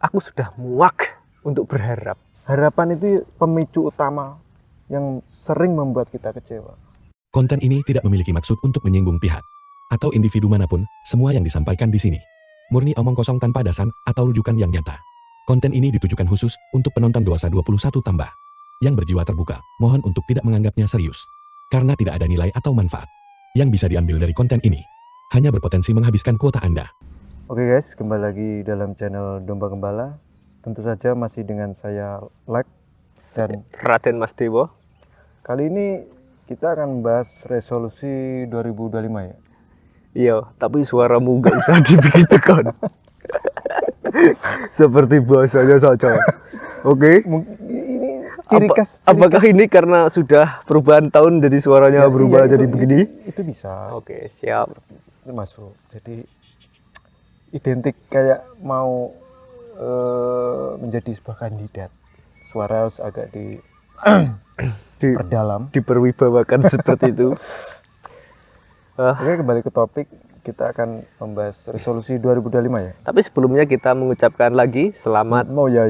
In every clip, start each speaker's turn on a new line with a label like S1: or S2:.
S1: aku sudah muak untuk berharap.
S2: Harapan itu pemicu utama yang sering membuat kita kecewa.
S3: Konten ini tidak memiliki maksud untuk menyinggung pihak atau individu manapun. Semua yang disampaikan di sini murni omong kosong tanpa dasar atau rujukan yang nyata. Konten ini ditujukan khusus untuk penonton dewasa 21 tambah yang berjiwa terbuka. Mohon untuk tidak menganggapnya serius karena tidak ada nilai atau manfaat yang bisa diambil dari konten ini. Hanya berpotensi menghabiskan kuota Anda.
S2: Oke guys, kembali lagi dalam channel Domba Gembala. Tentu saja masih dengan saya Lek dan
S1: Raden Mas Dewo.
S2: kali ini kita akan membahas resolusi 2025 ya.
S1: Iya, tapi suaramu gak usah dibegitukan. Seperti bahasanya saja. Oke.
S2: Ini ciri khas.
S1: Apakah ini karena sudah perubahan tahun jadi suaranya berubah jadi begini?
S2: Itu bisa.
S1: Oke, siap.
S2: Itu masuk. Jadi identik kayak mau menjadi sebuah kandidat. Suara harus agak diperdalam.
S1: Diperwibawakan seperti itu.
S2: Oke, kembali ke topik. Kita akan membahas resolusi 2025 ya.
S1: Tapi sebelumnya kita mengucapkan lagi selamat
S2: Oh ya.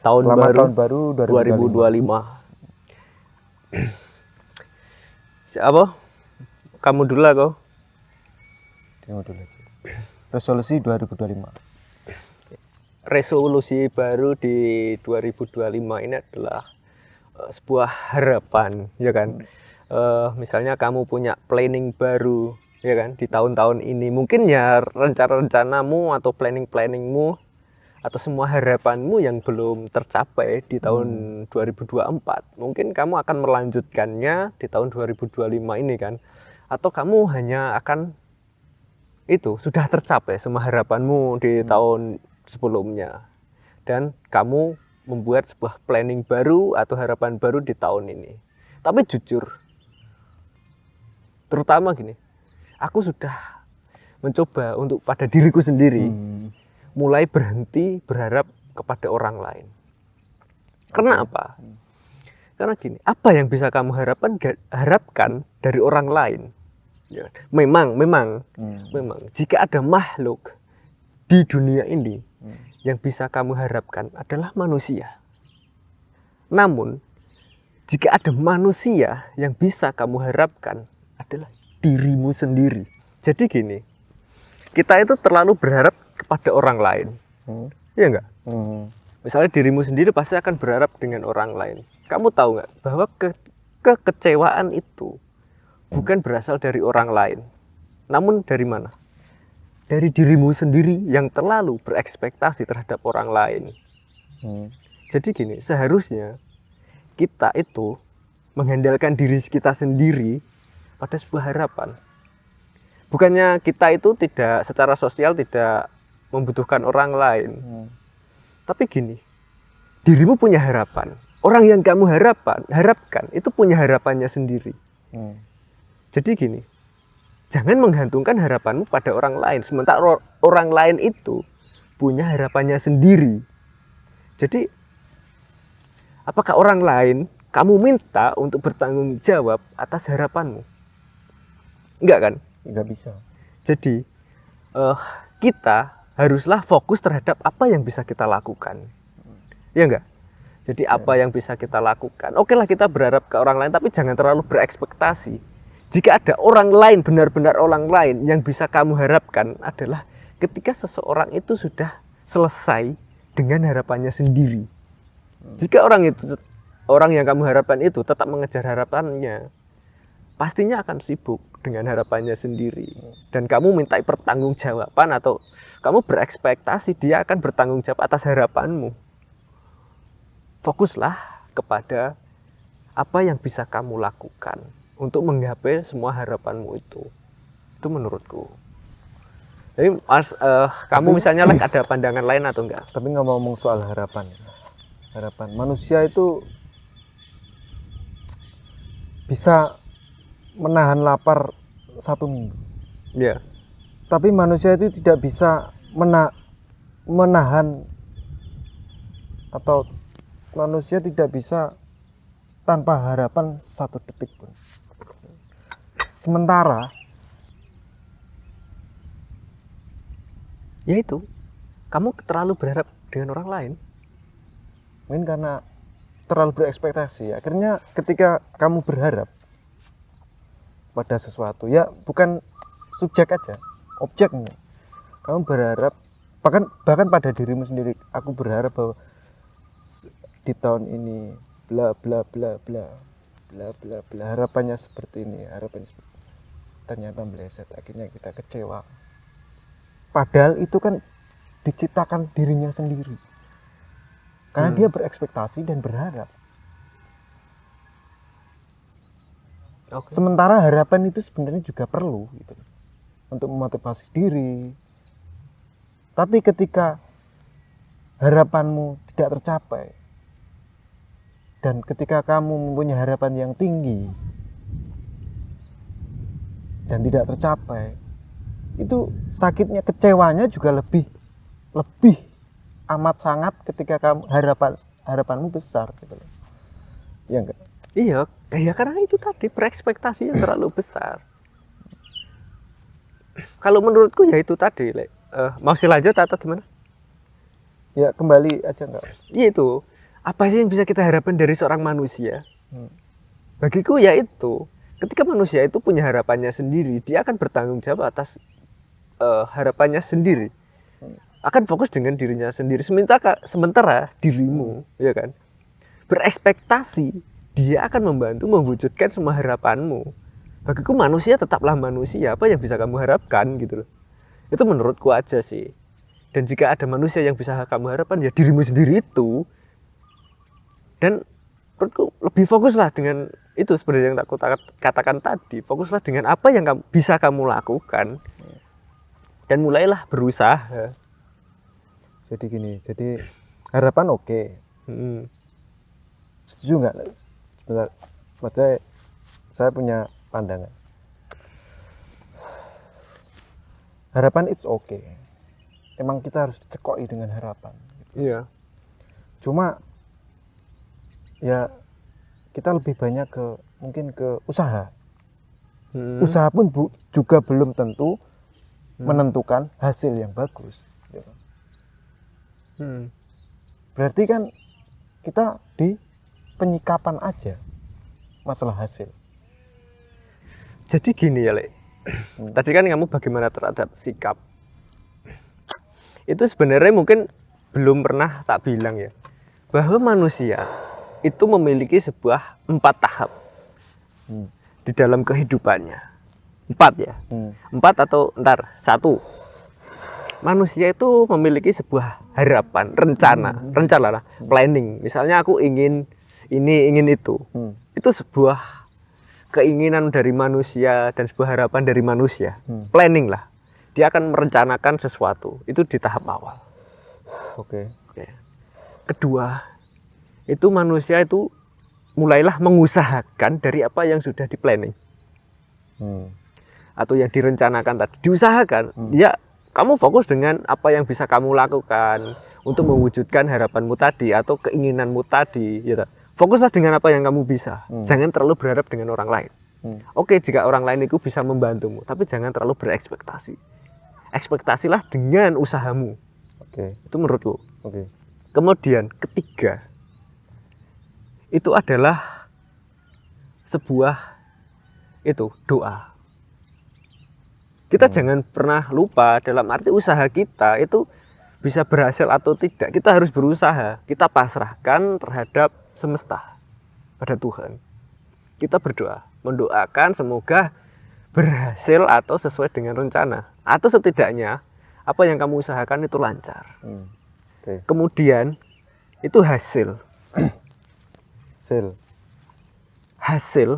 S1: tahun
S2: Selamat
S1: baru
S2: tahun baru
S1: 2025. Siapa? Kamu dulu lah kau.
S2: Tunggu dulu aja. Resolusi 2025.
S1: Resolusi baru di 2025 ini adalah sebuah harapan, ya kan? Misalnya kamu punya planning baru, ya kan? Di tahun-tahun ini mungkin ya rencana-rencanamu atau planning-planningmu atau semua harapanmu yang belum tercapai di tahun 2024. Mungkin kamu akan melanjutkannya di tahun 2025 ini kan? Atau kamu hanya akan itu sudah tercapai semua harapanmu di tahun sebelumnya dan kamu membuat sebuah planning baru atau harapan baru di tahun ini. Tapi jujur, terutama gini, aku sudah mencoba untuk pada diriku sendiri mulai berhenti berharap kepada orang lain. Karena apa? Karena gini, apa yang bisa kamu harapkan dari orang lain? Ya, memang jika ada makhluk di dunia ini yang bisa kamu harapkan adalah manusia. Namun, jika ada manusia yang bisa kamu harapkan adalah dirimu sendiri. Jadi gini, kita itu terlalu berharap kepada orang lain. Iya enggak? Misalnya dirimu sendiri pasti akan berharap dengan orang lain. Kamu tahu nggak bahwa kekecewaan itu bukan berasal dari orang lain. Namun dari mana? Dari dirimu sendiri yang terlalu berekspektasi terhadap orang lain. Jadi gini, seharusnya kita itu mengandalkan diri kita sendiri pada sebuah harapan. Bukannya kita itu tidak secara sosial tidak membutuhkan orang lain. Tapi gini, dirimu punya harapan. Orang yang kamu harapkan itu punya harapannya sendiri. Jadi gini, jangan menggantungkan harapanmu pada orang lain, sementara orang lain itu punya harapannya sendiri. Jadi, apakah orang lain kamu minta untuk bertanggung jawab atas harapanmu? Enggak kan?
S2: Enggak bisa.
S1: Jadi, kita haruslah fokus terhadap apa yang bisa kita lakukan. Ya enggak? Jadi, apa yang bisa kita lakukan? Oke lah kita berharap ke orang lain, tapi jangan terlalu berekspektasi. Jika ada orang lain, benar-benar orang lain yang bisa kamu harapkan adalah ketika seseorang itu sudah selesai dengan harapannya sendiri. Jika orang yang kamu harapkan itu tetap mengejar harapannya, pastinya akan sibuk dengan harapannya sendiri. Dan kamu minta pertanggungjawaban atau kamu berekspektasi dia akan bertanggung jawab atas harapanmu. Fokuslah kepada apa yang bisa kamu lakukan untuk menggapai semua harapanmu itu menurutku. Jadi kamu misalnya ada pandangan lain atau enggak?
S2: Tapi ngomong soal harapan manusia itu bisa menahan lapar 1 minggu.
S1: Ya.
S2: Tapi manusia itu tidak bisa menahan atau manusia tidak bisa tanpa harapan 1 detik pun. Sementara
S1: Ya itu, kamu terlalu berharap dengan orang lain.
S2: Mungkin karena terlalu berekspektasi. Akhirnya ketika kamu berharap pada sesuatu, ya bukan subjek aja, objeknya. Kamu berharap bahkan pada dirimu sendiri. Aku berharap bahwa di tahun ini bla bla bla bla bla bla bla, harapannya seperti ini, harapannya seperti ini. Ternyata meleset, akhirnya kita kecewa. Padahal itu kan diciptakan dirinya sendiri. Karena dia berekspektasi dan berharap.
S1: Oke.
S2: Sementara harapan itu sebenarnya juga perlu gitu, untuk memotivasi diri. Tapi ketika harapanmu tidak tercapai, dan ketika kamu mempunyai harapan yang tinggi dan tidak tercapai, itu sakitnya, kecewanya juga lebih amat sangat ketika kamu harapanmu besar gitu loh. Ya enggak?
S1: Iya, ya karena itu tadi berekspektasinya terlalu besar. Kalau menurutku ya itu tadi, masih lanjut atau gimana?
S2: Ya kembali aja enggak?
S1: Iya itu. Apa sih yang bisa kita harapkan dari seorang manusia? Bagiku ya itu. Ketika manusia itu punya harapannya sendiri, dia akan bertanggung jawab atas harapannya sendiri. Akan fokus dengan dirinya sendiri. Sementara dirimu, ya kan, berekspektasi, dia akan membantu mewujudkan semua harapanmu. Bagiku manusia tetaplah manusia. Apa yang bisa kamu harapkan gitu loh. Itu menurutku aja sih. Dan jika ada manusia yang bisa kamu harapkan, ya dirimu sendiri itu. Dan menurutku lebih fokuslah dengan itu, sebenarnya yang aku katakan tadi. Fokuslah dengan apa yang bisa kamu lakukan. Dan mulailah berusaha.
S2: Jadi gini, jadi harapan oke. Setuju nggak? Sebentar, maksudnya saya punya pandangan. Harapan it's okay. Emang kita harus dicekoi dengan harapan.
S1: Iya.
S2: Cuma ya kita lebih banyak mungkin ke usaha. Usaha pun juga belum tentu menentukan hasil yang bagus. Gitu. Berarti kan kita di penyikapan aja masalah hasil.
S1: Jadi gini ya, tadi kan kamu bagaimana terhadap sikap. Itu sebenarnya mungkin belum pernah tak bilang ya, bahwa manusia itu memiliki sebuah 4 tahap di dalam kehidupannya. 4 ya. 4 atau 1. Manusia itu memiliki sebuah harapan, rencana, planning. Misalnya aku ingin ini, ingin itu. Itu sebuah keinginan dari manusia dan sebuah harapan dari manusia. Planning lah. Dia akan merencanakan sesuatu. Itu di tahap awal.
S2: Oke.
S1: Kedua, itu manusia itu mulailah mengusahakan dari apa yang sudah di planning. Atau yang direncanakan tadi. Diusahakan. Ya, kamu fokus dengan apa yang bisa kamu lakukan untuk mewujudkan harapanmu tadi atau keinginanmu tadi, gitu. Fokuslah dengan apa yang kamu bisa. Jangan terlalu berharap dengan orang lain. Oke, jika orang lain itu bisa membantumu, tapi jangan terlalu berekspektasi. Ekspektasilah dengan usahamu.
S2: Oke.
S1: Itu menurutku.
S2: Oke.
S1: Kemudian ketiga, itu adalah sebuah doa. Kita jangan pernah lupa, dalam arti usaha kita itu bisa berhasil atau tidak, kita harus berusaha. Kita pasrahkan terhadap semesta, pada Tuhan. Kita berdoa, mendoakan semoga berhasil atau sesuai dengan rencana. Atau setidaknya apa yang kamu usahakan itu lancar. Kemudian itu hasil. Hasil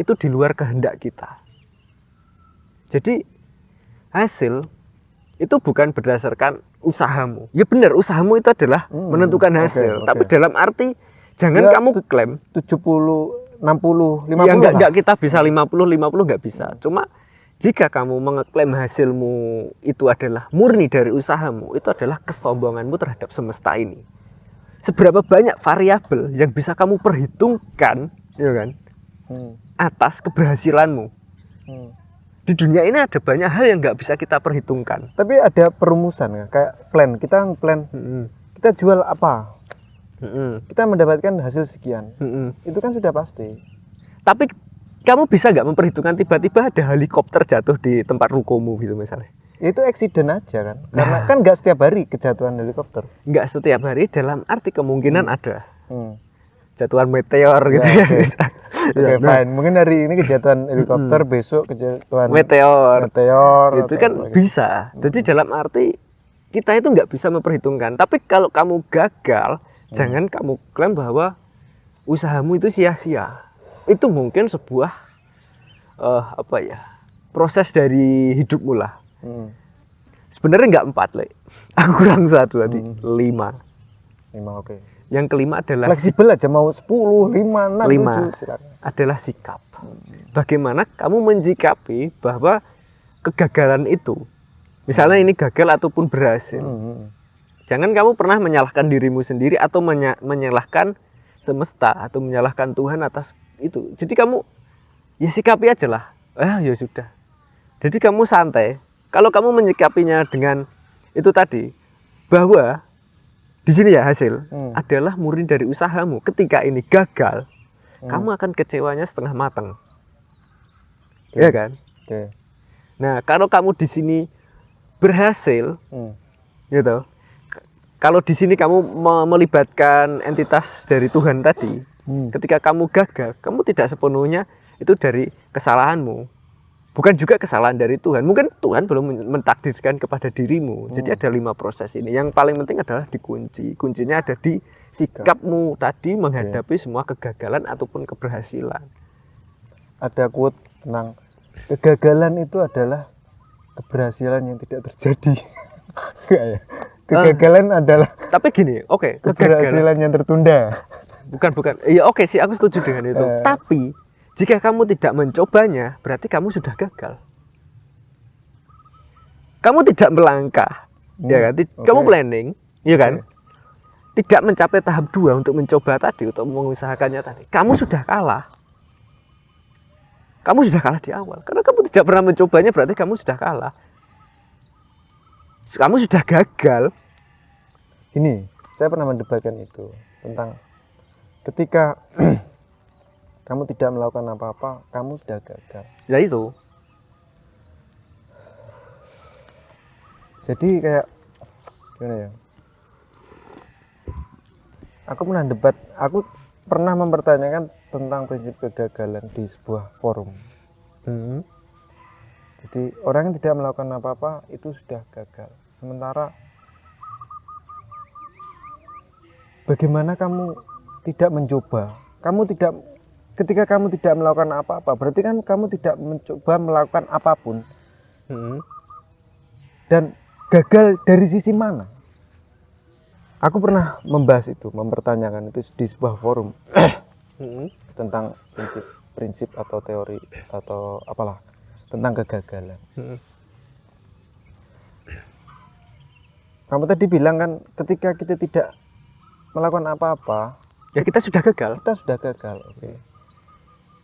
S1: itu di luar kehendak kita. Jadi hasil itu bukan berdasarkan usahamu. Ya benar, usahamu itu adalah menentukan hasil. Tapi dalam arti jangan kamu klaim
S2: 70, 60, 50
S1: ya enggak kita bisa 50 enggak bisa. Cuma jika kamu mengeklaim hasilmu itu adalah murni dari usahamu, itu adalah kesombonganmu terhadap semesta ini. Seberapa banyak variabel yang bisa kamu perhitungkan, ya kan? Atas keberhasilanmu. Di dunia ini ada banyak hal yang nggak bisa kita perhitungkan.
S2: Tapi ada perumusan ya, kayak plan. Kita kita jual apa,
S1: Mm-mm.
S2: kita mendapatkan hasil sekian,
S1: Mm-mm.
S2: itu kan sudah pasti.
S1: Tapi kamu bisa nggak memperhitungkan tiba-tiba ada helikopter jatuh di tempat rukomu gitu misalnya?
S2: Itu accident aja kan, karena
S1: Nah.
S2: kan nggak setiap hari kejatuhan helikopter.
S1: Nggak setiap hari, dalam arti kemungkinan ada
S2: Hmm.
S1: jatuhan meteor gitu
S2: Ya,
S1: ya.
S2: oke.
S1: Bisa.
S2: Oke,
S1: Nah,
S2: fine. Mungkin hari ini kejatuhan helikopter, besok kejatuhan
S1: meteor
S2: meteor
S1: itu
S2: atau
S1: kan
S2: apa gitu.
S1: bisa. Jadi dalam arti kita itu nggak bisa memperhitungkan. Tapi kalau kamu gagal, jangan kamu klaim bahwa usahamu itu sia-sia. Itu mungkin sebuah apa ya, proses dari hidupmu lah.
S2: Hmm.
S1: Sebenarnya nggak 4, Le. Aku kurang 1 tadi, 5.
S2: 5, oke.
S1: Yang kelima adalah
S2: Fleksibel aja, mau 10, 5, 6,
S1: 5
S2: 7 silakan.
S1: adalah sikap. Bagaimana kamu menyikapi bahwa kegagalan itu, misalnya ini gagal ataupun berhasil,
S2: Hmm.
S1: jangan kamu pernah menyalahkan dirimu sendiri atau menyalahkan semesta atau menyalahkan Tuhan atas itu. Jadi kamu ya sikapi aja lah. Ya sudah. Jadi kamu santai. Kalau kamu menyikapinya dengan itu tadi, bahwa di sini ya hasil adalah murni dari usahamu. Ketika ini gagal, kamu akan kecewanya setengah matang. Ya kan?
S2: Oke.
S1: Nah, kalau kamu di sini berhasil,
S2: Hmm.
S1: gitu. Kalau di sini kamu melibatkan entitas dari Tuhan tadi, ketika kamu gagal, kamu tidak sepenuhnya itu dari kesalahanmu. Bukan juga kesalahan dari Tuhan. Mungkin Tuhan belum mentakdirkan kepada dirimu. Jadi ada 5 proses ini. Yang paling penting adalah dikunci. Kuncinya ada di sikapmu tadi menghadapi semua kegagalan ataupun keberhasilan.
S2: Ada quote tentang kegagalan itu adalah keberhasilan yang tidak terjadi. Enggak ya? Kegagalan adalah
S1: Tapi gini, oke, kegagalan.
S2: keberhasilan yang tertunda.
S1: Bukan. Iya, oke sih, aku setuju dengan itu. Tapi jika kamu tidak mencobanya, berarti kamu sudah gagal. Kamu tidak melangkah, ya kan? Kamu planning, ya kan? Tidak mencapai tahap 2 untuk mencoba tadi, untuk mengusahakannya tadi. Kamu sudah kalah. Kamu sudah kalah di awal. Karena kamu tidak pernah mencobanya, berarti kamu sudah kalah. Kamu sudah gagal.
S2: Ini, saya pernah mendebatkan itu tentang ketika kamu tidak melakukan apa-apa, kamu sudah gagal.
S1: Ya itu.
S2: Jadi kayak gimana ya? Aku pernah mempertanyakan tentang prinsip kegagalan di sebuah forum. Jadi orang yang tidak melakukan apa-apa itu sudah gagal. Sementara bagaimana kamu tidak mencoba? Ketika kamu tidak melakukan apa-apa, berarti kan kamu tidak mencoba melakukan apapun. Dan gagal dari sisi mana? Aku pernah membahas itu, mempertanyakan itu di sebuah forum tentang prinsip atau teori atau apalah tentang kegagalan. Kamu tadi bilang kan ketika kita tidak melakukan apa-apa,
S1: Ya kita sudah gagal.
S2: kita sudah gagal. Oke.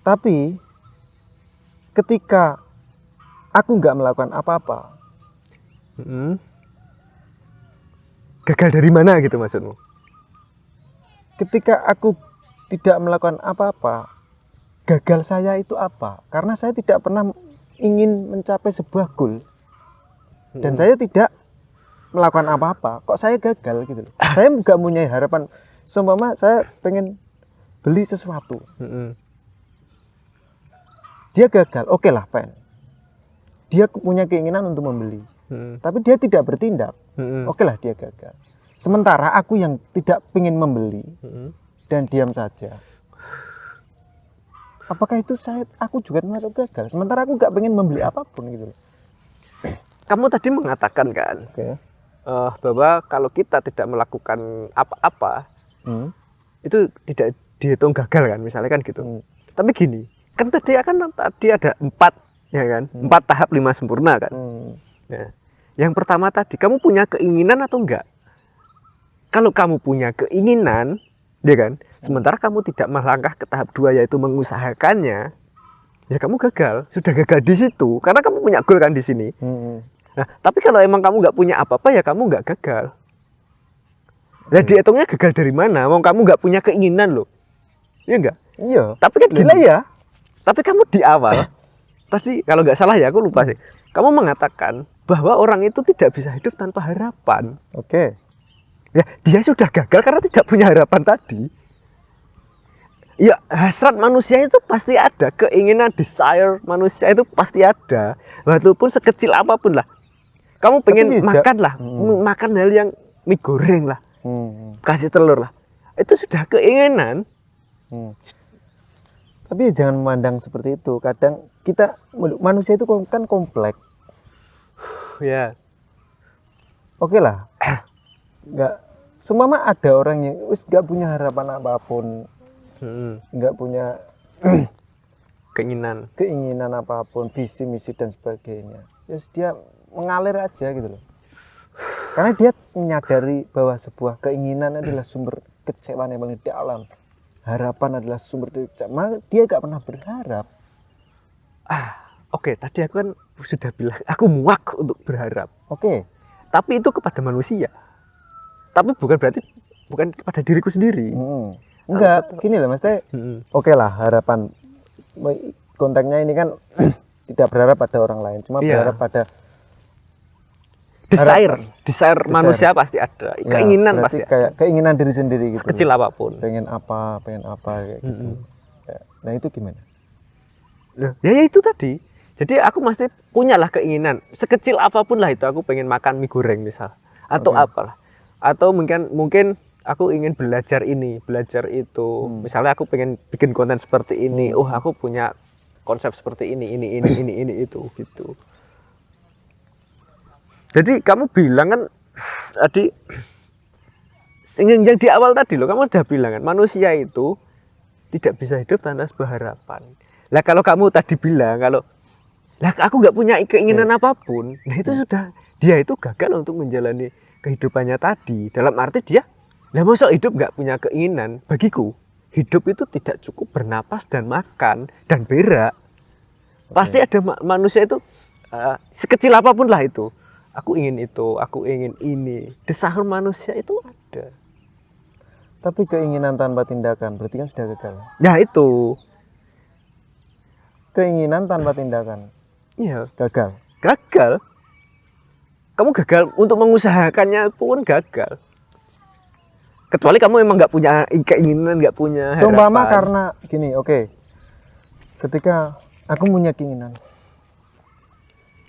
S2: Tapi ketika aku nggak melakukan apa-apa,
S1: Gagal dari mana gitu maksudmu?
S2: ketika aku tidak melakukan apa-apa, gagal saya itu apa? Karena saya tidak pernah ingin mencapai sebuah goal dan saya tidak melakukan apa-apa, kok saya gagal gitu loh. Saya nggak punya harapan. Seumpama saya pengen beli sesuatu, dia gagal, oke lah, fine. Dia punya keinginan untuk membeli, tapi dia tidak bertindak, oke lah, dia gagal. Sementara aku yang tidak ingin membeli dan diam saja, apakah itu aku juga termasuk gagal? Sementara aku nggak pengen membeli apapun gitu.
S1: Kamu tadi mengatakan kan,
S2: Oke.
S1: bahwa kalau kita tidak melakukan apa-apa, itu tidak dihitung gagal kan, misalnya kan gitu. Tapi gini, kan tadi ada 4, ya kan, 4 tahap 5 sempurna kan. Nah, yang pertama tadi, kamu punya keinginan atau enggak? Kalau kamu punya keinginan, ya kan, sementara kamu tidak melangkah ke tahap 2 yaitu mengusahakannya, ya kamu gagal, sudah gagal di situ, karena kamu punya goal kan di sini. Nah, tapi kalau emang kamu nggak punya apa-apa, ya kamu nggak gagal. Lah dihitungnya gagal dari mana? Wong kamu nggak punya keinginan loh. Iya enggak?
S2: Iya.
S1: Tapi kan
S2: Gila
S1: gini.
S2: ya.
S1: Tapi kamu di awal tadi kalau nggak salah ya aku lupa sih. Kamu mengatakan bahwa orang itu tidak bisa hidup tanpa harapan.
S2: Oke.
S1: Ya, dia sudah gagal karena tidak punya harapan tadi. Ya, hasrat manusia itu pasti ada, keinginan, desire manusia itu pasti ada. Walaupun sekecil apapun lah. Kamu pengen makan lah, makan hal yang mie goreng lah, kasih telur lah. Itu sudah keinginan.
S2: Tapi jangan memandang seperti itu. Kadang kita manusia itu kan kompleks.
S1: Ya.
S2: Oke lah. Nggak semua mah ada orang yang wis nggak punya harapan apapun, nggak punya keinginan apapun, visi misi dan sebagainya. Terus dia mengalir aja gitu loh. Karena dia menyadari bahwa sebuah keinginan adalah sumber kecewaan yang paling dalam. Harapan adalah sumber kecewaan. Dia nggak pernah berharap.
S1: Oke, tadi aku kan sudah bilang aku muak untuk berharap.
S2: Oke.
S1: Tapi itu kepada manusia. Tapi bukan berarti bukan kepada diriku sendiri.
S2: Enggak, gini lah Mas Teh. Oke lah, harapan konteksnya ini kan tidak berharap pada orang lain, cuma berharap pada
S1: desire manusia pasti ada, keinginan
S2: ya,
S1: pasti
S2: kayak keinginan diri sendiri gitu.
S1: Kecil apapun.
S2: Pengen apa kayak gitu. Nah, itu gimana?
S1: Ya itu tadi. Jadi aku mesti punyalah keinginan sekecil apapun lah itu. Aku pengen makan mie goreng misal atau apalah. Atau mungkin aku ingin belajar ini, belajar itu. Misalnya aku pengen bikin konten seperti ini. Oh, aku punya konsep seperti ini itu gitu. Jadi kamu bilang kan tadi yang di awal tadi loh, kamu udah bilang kan manusia itu tidak bisa hidup tanpa sebuah harapan. Lah kalau kamu tadi bilang kalau lah aku nggak punya keinginan apapun, nah itu sudah dia itu gagal untuk menjalani kehidupannya tadi. Dalam arti dia lah masa hidup nggak punya keinginan. Bagiku hidup itu tidak cukup bernapas dan makan dan berak. Pasti ada manusia itu sekecil apapun lah itu. Aku ingin itu, aku ingin ini. Desire manusia itu ada.
S2: Tapi keinginan tanpa tindakan berarti kan sudah gagal.
S1: Nah itu.
S2: Keinginan tanpa tindakan.
S1: Iya.
S2: Gagal.
S1: Kamu gagal untuk mengusahakannya pun gagal. Kecuali kamu emang nggak punya keinginan, nggak punya harapan.
S2: Seumpama karena gini, oke. Ketika aku punya keinginan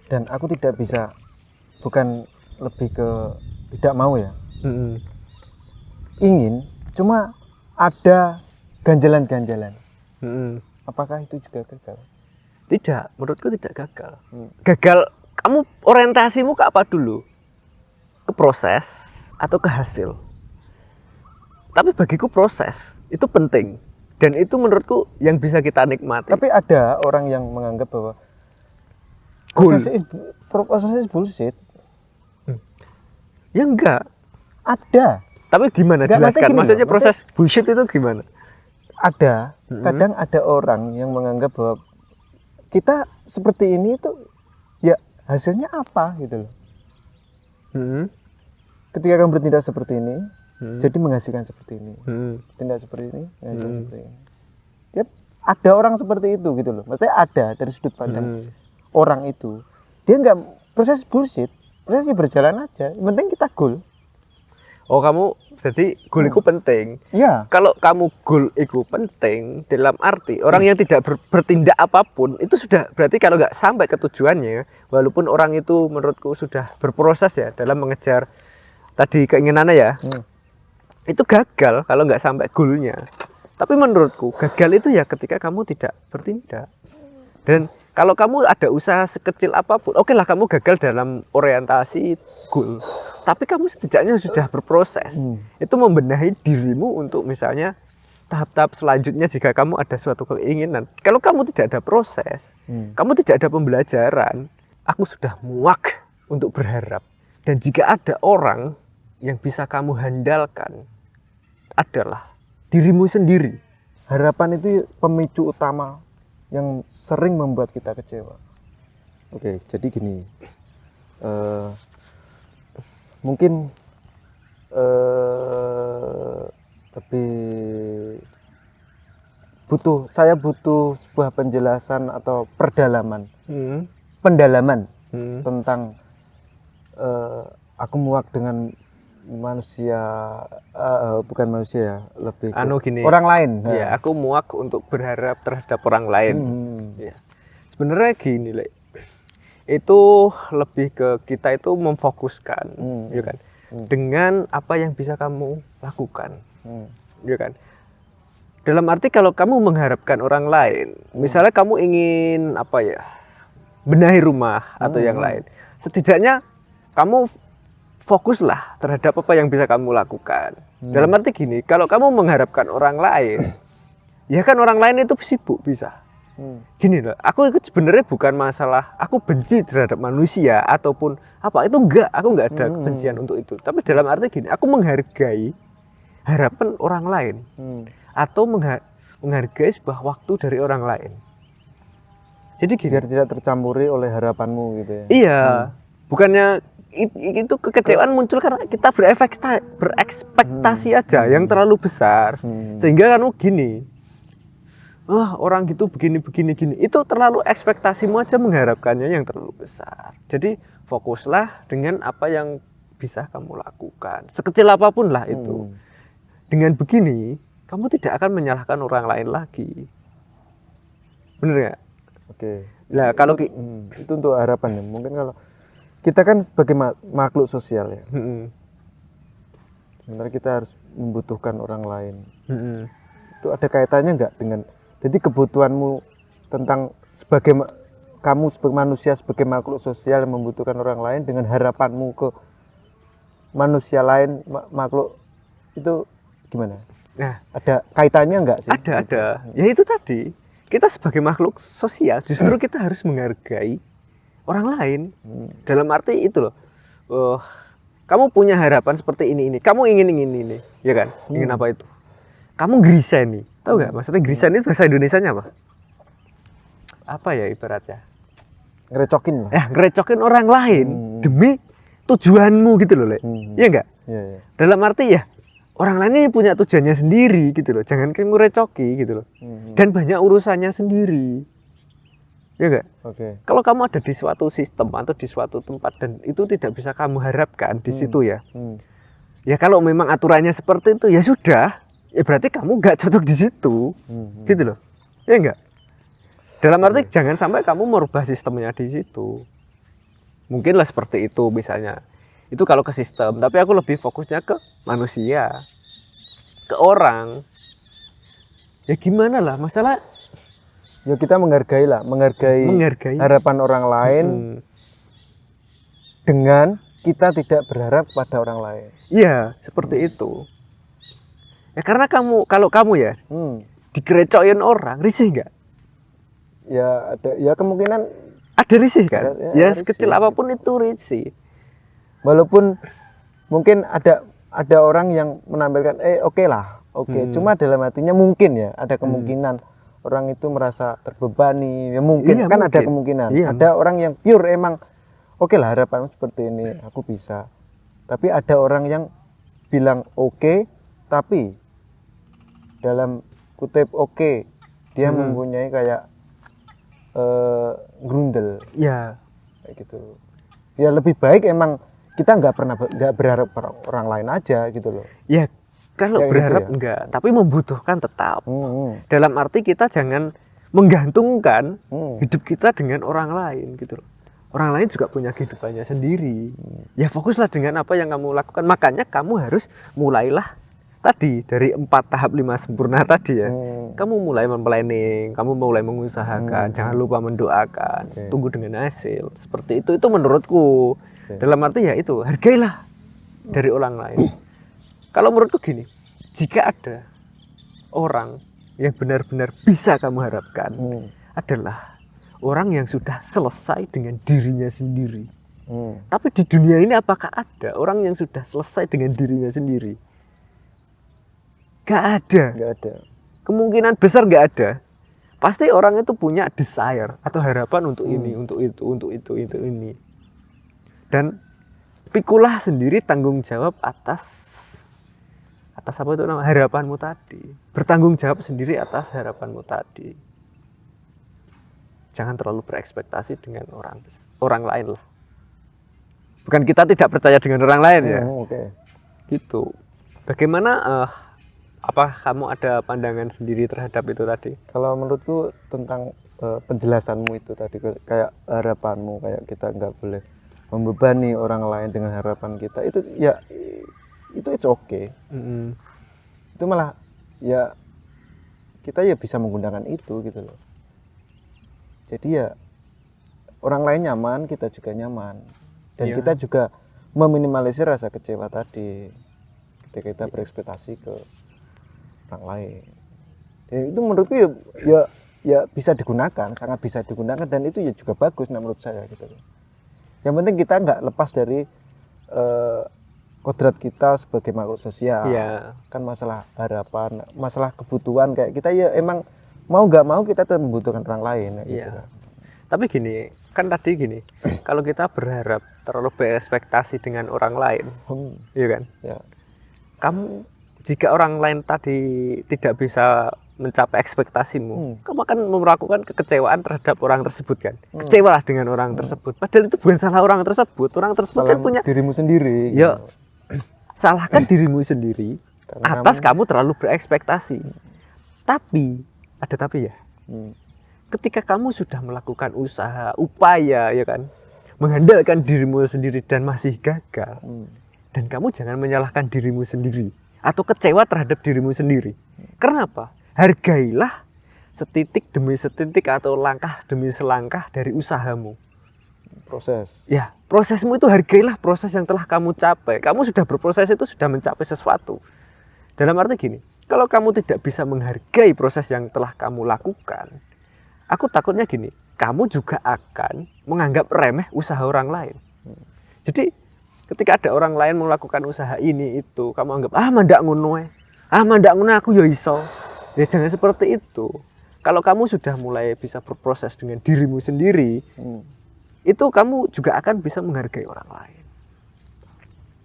S2: dan aku tidak bisa, bukan lebih ke tidak mau ya. Ingin, cuma ada ganjalan-ganjalan. Apakah itu juga gagal?
S1: Tidak, menurutku tidak gagal. Gagal, kamu orientasimu ke apa dulu? Ke proses atau ke hasil? Tapi bagiku proses itu penting. Dan itu menurutku yang bisa kita nikmati.
S2: Tapi ada orang yang menganggap bahwa proses is bullshit.
S1: Ya enggak.
S2: Ada.
S1: Tapi gimana jelaskan? Maksudnya proses bullshit itu gimana?
S2: Ada. Kadang ada orang yang menganggap bahwa kita seperti ini itu ya hasilnya apa gitu loh. Ketika kamu bertindak seperti ini, jadi menghasilkan seperti ini. Tindak seperti ini, menghasilkan seperti ini. Ya, ada orang seperti itu gitu loh. Maksudnya ada dari sudut pandang orang itu. Dia enggak proses bullshit. Prosesnya berjalan aja. Yang penting kita goal.
S1: Oh, kamu jadi goal itu penting.
S2: Iya.
S1: Kalau kamu goal itu penting dalam arti orang yang tidak bertindak apapun itu sudah berarti kalau nggak sampai ke tujuannya, walaupun orang itu menurutku sudah berproses ya dalam mengejar tadi keinginannya ya, itu gagal kalau nggak sampai goalnya. Tapi menurutku gagal itu ya ketika kamu tidak bertindak. Dan kalau kamu ada usaha sekecil apapun, oke lah kamu gagal dalam orientasi goal. Tapi kamu setidaknya sudah berproses. Itu membenahi dirimu untuk misalnya tahap-tahap selanjutnya jika kamu ada suatu keinginan. Kalau kamu tidak ada proses, kamu tidak ada pembelajaran, aku sudah muak untuk berharap. Dan jika ada orang yang bisa kamu handalkan, adalah dirimu sendiri.
S2: Harapan itu pemicu utama yang sering membuat kita kecewa. Oke, jadi gini, mungkin lebih saya butuh sebuah penjelasan atau pendalaman tentang aku muak dengan manusia, bukan manusia ya, lebih
S1: gini,
S2: orang lain.
S1: Ya, aku muak untuk berharap terhadap orang lain. Ya. Sebenarnya gini, itu lebih ke kita itu memfokuskan, ya kan, dengan apa yang bisa kamu lakukan, ya kan. Dalam arti kalau kamu mengharapkan orang lain, misalnya kamu ingin benahi rumah atau yang lain, setidaknya kamu fokuslah terhadap apa yang bisa kamu lakukan. Dalam arti gini, kalau kamu mengharapkan orang lain, ya kan orang lain itu sibuk bisa. Gini loh, aku itu sebenarnya bukan masalah aku benci terhadap manusia ataupun itu enggak, aku enggak ada kebencian untuk itu. Tapi dalam arti gini, aku menghargai harapan orang lain. Atau menghargai sebuah waktu dari orang lain. Jadi gini,
S2: biar tidak tercampuri oleh harapanmu gitu ya.
S1: Iya, bukannya itu kekecewaan muncul karena kita berekspektasi aja yang terlalu besar. Sehingga kan gini, orang gitu begini. Itu terlalu ekspektasimu aja mengharapkannya yang terlalu besar. Jadi fokuslah dengan apa yang bisa kamu lakukan. Sekecil apapun lah itu. Dengan begini, kamu tidak akan menyalahkan orang lain lagi. Bener nggak?
S2: Oke.
S1: Nah, kalau
S2: itu untuk harapan ya. Mungkin kalau kita kan sebagai makhluk sosial ya. Sebenarnya kita harus membutuhkan orang lain. Itu ada kaitannya nggak dengan, jadi kebutuhanmu tentang kamu sebagai manusia, sebagai makhluk sosial yang membutuhkan orang lain dengan harapanmu ke manusia lain, makhluk itu gimana?
S1: Nah,
S2: ada kaitannya enggak sih?
S1: Ada. Ya itu tadi, kita sebagai makhluk sosial justru kita harus menghargai orang lain. Dalam arti itu loh, kamu punya harapan seperti ini, kamu ingin ini, ya kan? Ingin apa itu? Kamu griseni, tahu nggak? Maksudnya griseni itu bahasa Indonesianya apa? Apa ya ibaratnya?
S2: Ngerecokin lah.
S1: Ya, ngerecokin orang lain demi tujuanmu gitu loh, Iya nggak?
S2: Iya.
S1: Dalam arti ya, orang lain ini punya tujuannya sendiri gitu loh, jangan kamu recoki gitu loh. Dan banyak urusannya sendiri, ya enggak? Kalau kamu ada di suatu sistem atau di suatu tempat dan itu tidak bisa kamu harapkan di situ ya, ya kalau memang aturannya seperti itu ya sudah, ya berarti kamu nggak cocok di situ, gitu loh, ya enggak? Dalam arti jangan sampai kamu merubah sistemnya di situ. Mungkinlah seperti itu misalnya. Itu kalau ke sistem, tapi aku lebih fokusnya ke manusia, ke orang. Ya gimana lah, masalah
S2: ya kita menghargai harapan orang lain dengan kita tidak berharap pada orang lain.
S1: Iya, seperti itu. Ya karena kalau kamu ya dikerecokin orang, risih nggak?
S2: Ya ada, ya kemungkinan
S1: ada risih kan? Ya sekecil
S2: risih.
S1: apapun itu risih.
S2: Walaupun mungkin ada orang yang menampilkan oke lah, cuma dalam hatinya mungkin ya ada kemungkinan orang itu merasa terbebani, ya mungkin kan mungkin. Ada kemungkinan. Ada orang yang pure emang oke lah harapanmu seperti ini, aku bisa. Tapi ada orang yang bilang oke, tapi dalam kutip dia mempunyai kayak grundel.
S1: Ya.
S2: Kayak gitu. Ya lebih baik emang kita nggak berharap orang lain aja gitu loh.
S1: Ya kalau berharap gitu ya? Enggak, tapi membutuhkan tetap. Dalam arti kita jangan menggantungkan hidup kita dengan orang lain gitu loh. Orang lain juga punya kehidupannya sendiri. Ya fokuslah dengan apa yang kamu lakukan. Makanya kamu harus mulailah tadi dari 4 tahap 5 sempurna tadi ya. Kamu mulai memplanning, kamu mulai mengusahakan, jangan lupa mendoakan, tunggu dengan hasil. Seperti itu menurutku. Dalam arti ya itu, hargailah dari orang lain. Kalau menurutku gini, jika ada orang yang benar-benar bisa kamu harapkan adalah orang yang sudah selesai dengan dirinya sendiri. Tapi di dunia ini apakah ada orang yang sudah selesai dengan dirinya sendiri? Gak ada. Kemungkinan besar gak ada. Pasti orang itu punya desire atau harapan untuk ini, untuk itu, ini. Dan pikulah sendiri tanggung jawab atas atas apa itu namanya, harapanmu tadi. Bertanggung jawab sendiri atas harapanmu tadi. Jangan terlalu berekspektasi dengan orang lain lah. Bukan kita tidak percaya dengan orang lain ya.
S2: Oke.
S1: Gitu. Bagaimana apa kamu ada pandangan sendiri terhadap itu tadi?
S2: Kalau menurutku tentang penjelasanmu itu tadi, kayak harapanmu, kayak kita nggak boleh membebani orang lain dengan harapan kita, itu ya itu it's okay. Itu malah ya kita ya bisa menggunakan itu gitu loh. Jadi ya orang lain nyaman, kita juga nyaman, dan kita juga meminimalisir rasa kecewa tadi ketika kita berekspektasi ke orang lain. Dan itu menurutku ya bisa digunakan, sangat bisa digunakan, dan itu ya juga bagus menurut saya gitu loh. Yang penting kita nggak lepas dari kodrat kita sebagai makhluk sosial. Kan masalah harapan, masalah kebutuhan, kayak kita ya emang mau nggak mau kita tetap membutuhkan orang lain gitu kan.
S1: Tapi gini, kan tadi gini, kalau kita berharap terlalu berekspektasi dengan orang lain, iya kan?
S2: Ya.
S1: Kamu jika orang lain tadi tidak bisa mencapai ekspektasimu, kamu akan melakukan kekecewaan terhadap orang tersebut kan? Kecewalah dengan orang tersebut. Padahal itu bukan salah orang tersebut. Orang tersebut kan punya
S2: dirimu sendiri.
S1: Ya, salahkan dirimu sendiri karena atas kamu terlalu berekspektasi. Tapi ada tapi ya. Ketika kamu sudah melakukan usaha, upaya ya kan, mengandalkan dirimu sendiri dan masih gagal, dan kamu jangan menyalahkan dirimu sendiri atau kecewa terhadap dirimu sendiri. Kenapa? Hargailah setitik demi setitik atau langkah demi selangkah dari usahamu.
S2: Proses.
S1: Ya, prosesmu itu hargailah proses yang telah kamu capai. Kamu sudah berproses itu sudah mencapai sesuatu. Dalam arti gini, kalau kamu tidak bisa menghargai proses yang telah kamu lakukan, aku takutnya gini, kamu juga akan menganggap remeh usaha orang lain. Jadi ketika ada orang lain melakukan usaha ini itu, kamu anggap mandak ngono mandak ngono aku ya iso. Ya jangan seperti itu. Kalau kamu sudah mulai bisa berproses dengan dirimu sendiri, itu kamu juga akan bisa menghargai orang lain.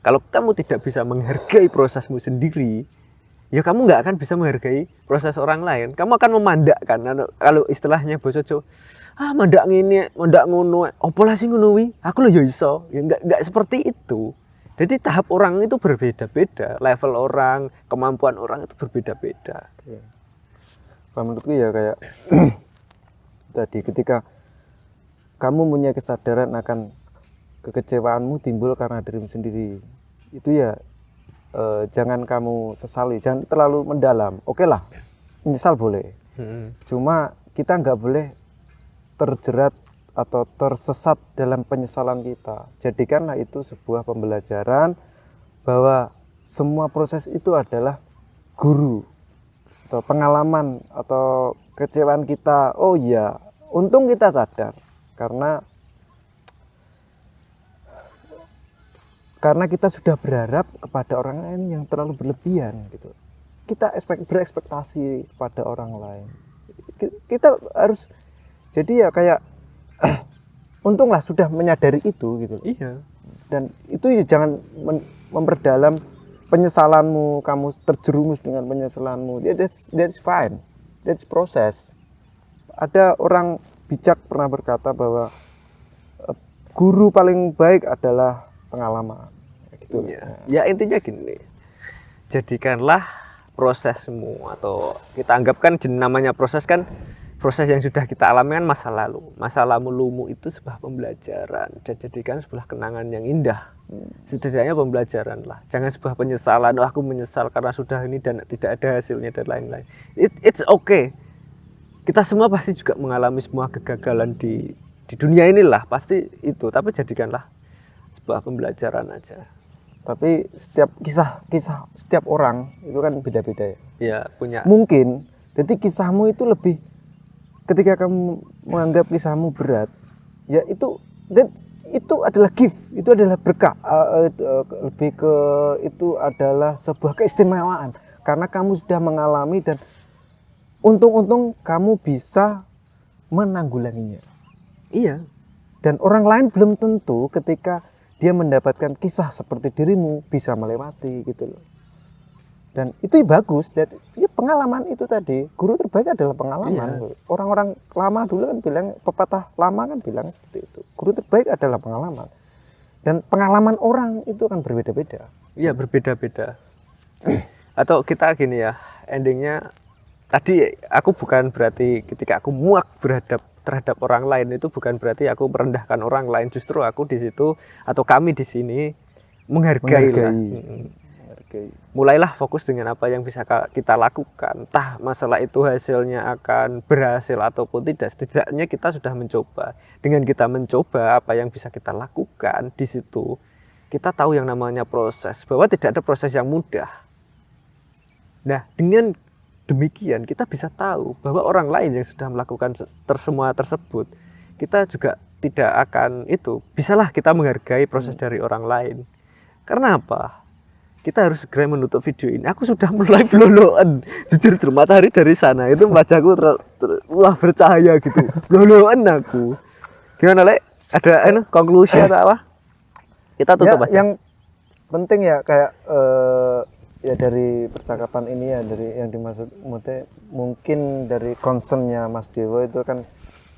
S1: Kalau kamu tidak bisa menghargai prosesmu sendiri, ya kamu nggak akan bisa menghargai proses orang lain. Kamu akan memandakkan, kalau istilahnya basa Jawa, mandak ngene, mandak ngono, opo lah sing ngono wi? Aku lho ya iso. Ya enggak seperti itu. Jadi tahap orang itu berbeda-beda, level orang, kemampuan orang itu berbeda-beda.
S2: Menurutku ya kayak tadi, ketika kamu punya kesadaran akan kekecewaanmu timbul karena dirimu sendiri, itu ya jangan kamu sesali, jangan terlalu mendalam. Oke lah, menyesal boleh, cuma kita nggak boleh terjerat atau tersesat dalam penyesalan kita. Jadikanlah itu sebuah pembelajaran bahwa semua proses itu adalah guru atau pengalaman atau kecewaan kita. Oh iya, untung kita sadar karena kita sudah berharap kepada orang lain yang terlalu berlebihan gitu. Kita berekspektasi kepada orang lain. Kita harus jadi ya kayak untunglah sudah menyadari itu gitu.
S1: Iya.
S2: Dan itu ya jangan memperdalam penyesalanmu, kamu terjerumus dengan penyesalanmu. That's fine. That's proses. Ada orang bijak pernah berkata bahwa guru paling baik adalah pengalaman. Gitu.
S1: Ya intinya gini. Jadikanlah prosesmu, atau kita anggapkan namanya proses kan, proses yang sudah kita alami kan masa lalu. Masa lalumu itu sebuah pembelajaran, dan jadikan sebuah kenangan yang indah. Setidaknya pembelajaran lah. Jangan sebuah penyesalan, aku menyesal karena sudah ini dan tidak ada hasilnya dan lain-lain. It's okay. Kita semua pasti juga mengalami semua kegagalan di dunia inilah, pasti itu. Tapi jadikanlah sebuah pembelajaran aja.
S2: Tapi setiap kisah setiap orang itu kan beda-beda ya.
S1: Ya, punya.
S2: Mungkin jadi kisahmu itu lebih, ketika kamu menganggap kisahmu berat, ya itu adalah gift, itu adalah berkah, lebih ke itu adalah sebuah keistimewaan karena kamu sudah mengalami dan untung kamu bisa menanggulanginya.
S1: Iya.
S2: Dan orang lain belum tentu ketika dia mendapatkan kisah seperti dirimu bisa melewati gitu loh. Dan itu bagus, dan ya pengalaman itu tadi, guru terbaik adalah pengalaman. Orang-orang lama dulu kan bilang, pepatah lama kan bilang seperti itu. Guru terbaik adalah pengalaman. Dan pengalaman orang itu kan berbeda-beda.
S1: Iya, berbeda-beda. Atau kita gini ya, endingnya tadi aku bukan berarti ketika aku muak terhadap orang lain itu bukan berarti aku merendahkan orang lain, justru aku di situ atau kami di sini menghargai. Mulailah fokus dengan apa yang bisa kita lakukan. Entah masalah itu hasilnya akan berhasil ataupun tidak, setidaknya kita sudah mencoba. Dengan kita mencoba apa yang bisa kita lakukan di situ, kita tahu yang namanya proses, bahwa tidak ada proses yang mudah. Nah, dengan demikian kita bisa tahu bahwa orang lain yang sudah melakukan semua tersebut, kita juga tidak akan itu. Bisalah kita menghargai proses dari orang lain. Karena apa? Kita harus segera menutup video ini. Aku sudah mulai bloloan. Jujur, matahari dari sana itu wajahku wah bercahaya gitu. Bloloan aku. Gimana, Lek? Ada konklusi atau apa? Kita tutup
S2: ya, yang penting ya kayak ya dari percakapan ini ya, dari yang dimaksud mungkin dari concernnya Mas Dewo itu kan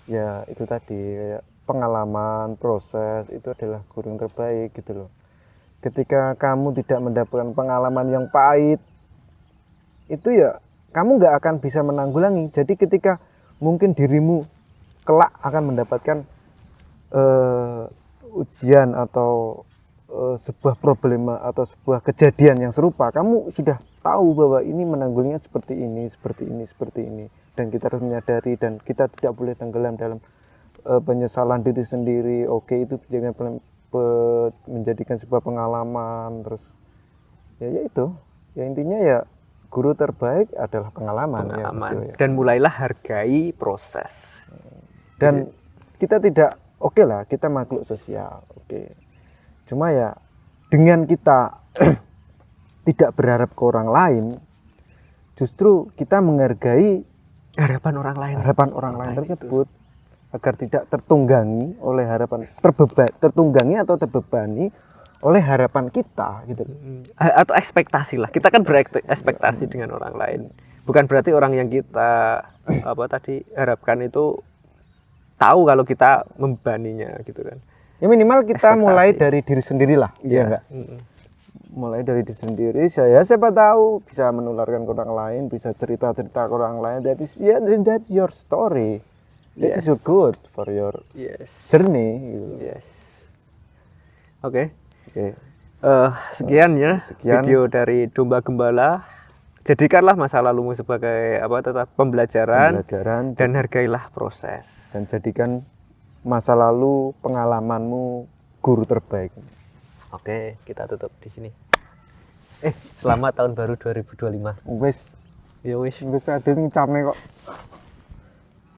S2: ya itu tadi kayak pengalaman, proses itu adalah guru yang terbaik gitu loh. Ketika kamu tidak mendapatkan pengalaman yang pahit, itu ya kamu nggak akan bisa menanggulangi. Jadi ketika mungkin dirimu kelak akan mendapatkan ujian atau sebuah problema atau sebuah kejadian yang serupa, kamu sudah tahu bahwa ini menanggulanginya seperti ini, seperti ini, seperti ini. Dan kita harus menyadari dan kita tidak boleh tenggelam dalam penyesalan diri sendiri. Oke, itu menjadikan sebuah pengalaman, terus ya itu ya intinya ya guru terbaik adalah pengalaman. Ya.
S1: Dan mulailah hargai proses.
S2: Dan kita tidak lah kita makhluk sosial, cuma ya dengan kita tidak berharap ke orang lain, justru kita menghargai harapan orang lain tersebut itu. Agar tidak tertunggangi oleh harapan tertunggangi atau terbebani oleh harapan kita gitu.
S1: Atau ekspektasi lah. Kita kan berekspektasi dengan orang lain. Bukan berarti orang yang kita harapkan itu tahu kalau kita membebaninya gitu kan.
S2: Ya minimal kita mulai dari diri sendiri lah. Iya enggak? Mulai dari diri sendiri, siapa tahu bisa menularkan ke orang lain, bisa cerita-cerita ke orang lain. That's your story. That is good for your journey. Gitu.
S1: Yes. Oke. Sekian ya video dari Domba Gembala. Jadikanlah masa lalumu sebagai pembelajaran dan hargailah proses.
S2: Dan jadikan masa lalu pengalamanmu guru terbaik.
S1: Oke, kita tutup di sini. Selamat tahun baru 2025.
S2: Wis.
S1: Ya wis.
S2: Wis ada sing came kok.